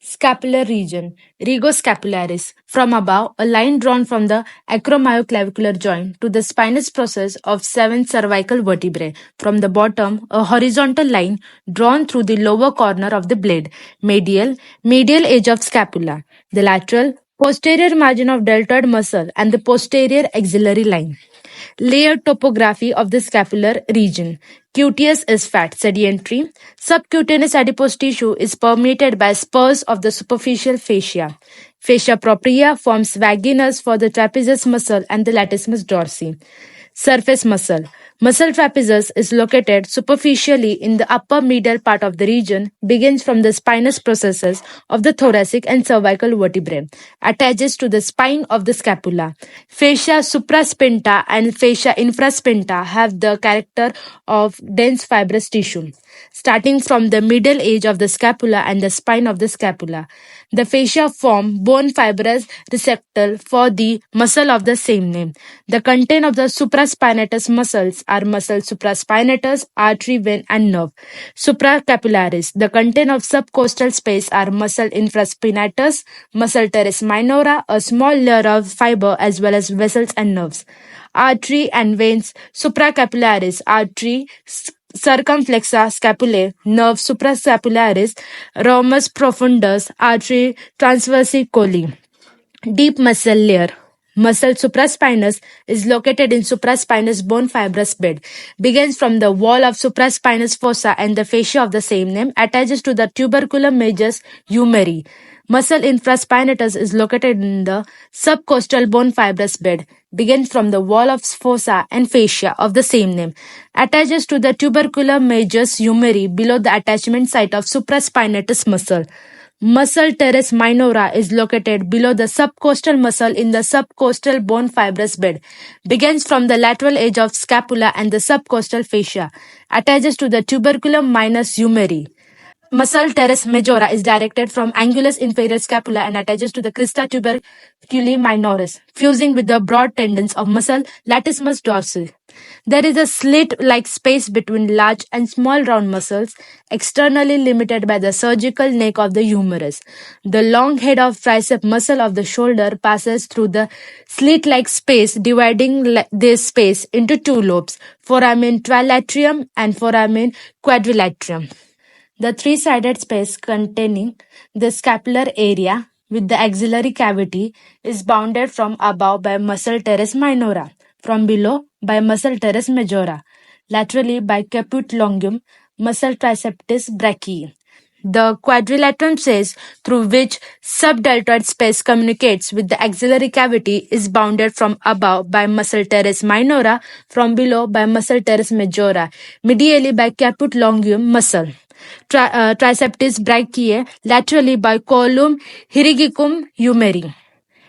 Scapular region, rigoscapularis. From above, a line drawn from the acromyoclavicular joint to the spinous process of seven cervical vertebrae. From the bottom, a horizontal line drawn through the lower corner of the blade. Medial edge of scapula. The lateral, posterior margin of deltoid muscle and the posterior axillary line. Layered topography of the scapular region. Cutaneous is fat, sedentary. Subcutaneous adipose tissue is permeated by spurs of the superficial fascia. Fascia propria forms vaginus for the trapezius muscle and the latissimus dorsi. Surface muscle. Muscle trapezius is located superficially in the upper medial part of the region, begins from the spinous processes of the thoracic and cervical vertebrae, attaches to the spine of the scapula. Fascia supraspinta and fascia infraspinta have the character of dense fibrous tissue, starting from the middle edge of the scapula and the spine of the scapula. The fascia form bone fibrous receptacle for the muscle of the same name. The content of the supraspinatus muscles are muscle supraspinatus, artery, vein, and nerve. Supracapularis. The content of subcostal space are muscle infraspinatus, muscle teres minora, a small layer of fiber as well as vessels and nerves. Artery and veins. Supracapularis. Artery circumflexa scapulae, nerve suprascapularis, ramus profundus, artery transversicoli. Deep muscle layer. Muscle supraspinous is located in supraspinous bone fibrous bed. Begins from the wall of supraspinous fossa and the fascia of the same name. Attaches to the tuberculum majus humeri. Muscle infraspinatus is located in the subcostal bone fibrous bed. Begins from the wall of fossa and fascia of the same name. Attaches to the tuberculum majus humeri below the attachment site of supraspinatus muscle. Muscle teres minora is located below the subcostal muscle in the subcostal bone fibrous bed. Begins from the lateral edge of scapula and the subcostal fascia. Attaches to the tuberculum minus humeri. Muscle teres majora is directed from angulus inferior scapula and attaches to the crista tuberculi minoris, fusing with the broad tendons of muscle latissimus dorsi. There is a slit-like space between large and small round muscles, externally limited by the surgical neck of the humerus. The long head of tricep muscle of the shoulder passes through the slit-like space, dividing this space into two lobes, foramen trilaterum and foramen quadrilaterum. The three-sided space containing the scapular area with the axillary cavity is bounded from above by muscle teres minora, from below by muscle teres majora, laterally by caput longum, muscle triceptis brachii. The quadrilateral space through which subdeltoid space communicates with the axillary cavity is bounded from above by muscle teres minora, from below by muscle teres majora, medially by caput longum muscle. Triceptis brachii, laterally by column hirigicum humeri.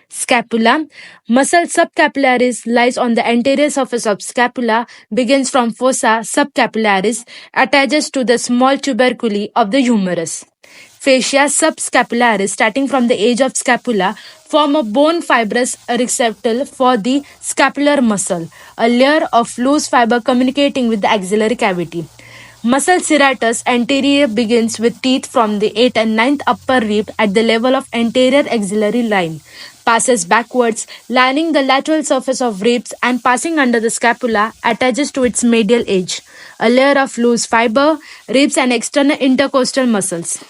Scapula. Muscle subcapularis lies on the anterior surface of scapula, begins from fossa subcapularis, attaches to the small tuberculi of the humerus. Fascia subscapularis, starting from the edge of scapula, form a bone fibrous receptacle for the scapular muscle, a layer of loose fiber communicating with the axillary cavity. Muscle serratus anterior begins with teeth from the 8th and 9th upper rib at the level of anterior axillary line, passes backwards, lining the lateral surface of ribs and passing under the scapula, attaches to its medial edge, a layer of loose fiber, ribs and external intercostal muscles.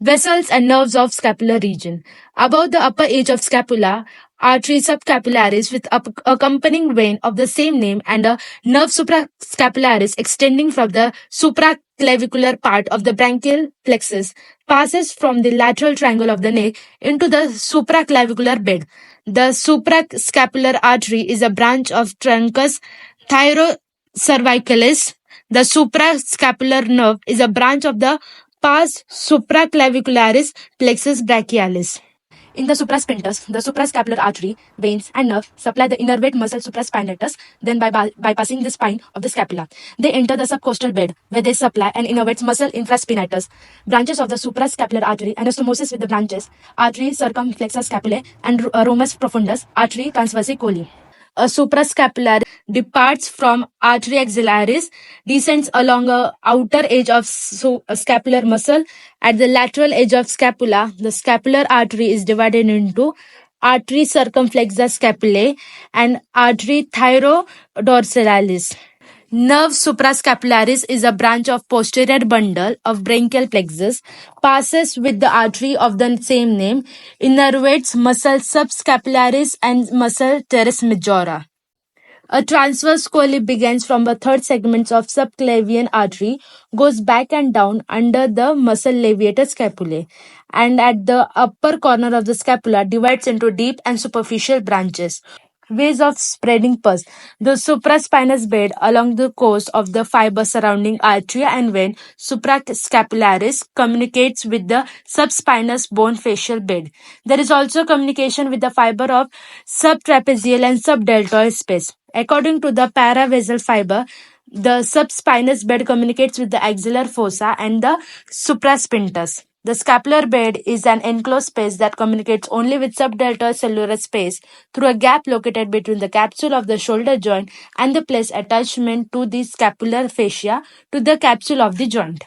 Vessels and nerves of scapular region. Above the upper edge of scapula, artery subcapularis with accompanying vein of the same name and a nerve suprascapularis extending from the supraclavicular part of the branchial plexus passes from the lateral triangle of the neck into the supraclavicular bed. The suprascapular artery is a branch of truncus thyrocervicalis. The suprascapular nerve is a branch of the pars supraclavicularis plexus brachialis. In the supraspinatus, the suprascapular artery, veins, and nerve supply the innervate muscle supraspinatus, then bypassing the spine of the scapula. They enter the subcostal bed, where they supply and innervates muscle infraspinatus. Branches of the suprascapular artery, anastomosis with the branches, artery circumflexa scapulae, and ramus profundus, artery transversicoli. A suprascapularis departs from artery axillaris, descends along a outer edge of scapular muscle. At the lateral edge of scapula, the scapular artery is divided into artery circumflexa scapulae and artery thyrodorsalis. Nerve suprascapularis is a branch of posterior bundle of brachial plexus, passes with the artery of the same name, innervates muscle subscapularis and muscle teres majora. A transverse colli begins from the third segment of subclavian artery, goes back and down under the muscle levator scapulae, and at the upper corner of the scapula divides into deep and superficial branches. Ways of spreading pus. The supraspinous bed along the course of the fiber surrounding arteria and vein suprascapularis communicates with the subspinous bone facial bed. There is also communication with the fiber of subtrapezial and subdeltoid space. According to the paravasal fiber, the subspinous bed communicates with the axillar fossa and the supraspinatus. The scapular bed is an enclosed space that communicates only with subdeltoid cellular space through a gap located between the capsule of the shoulder joint and the place attachment to the scapular fascia to the capsule of the joint.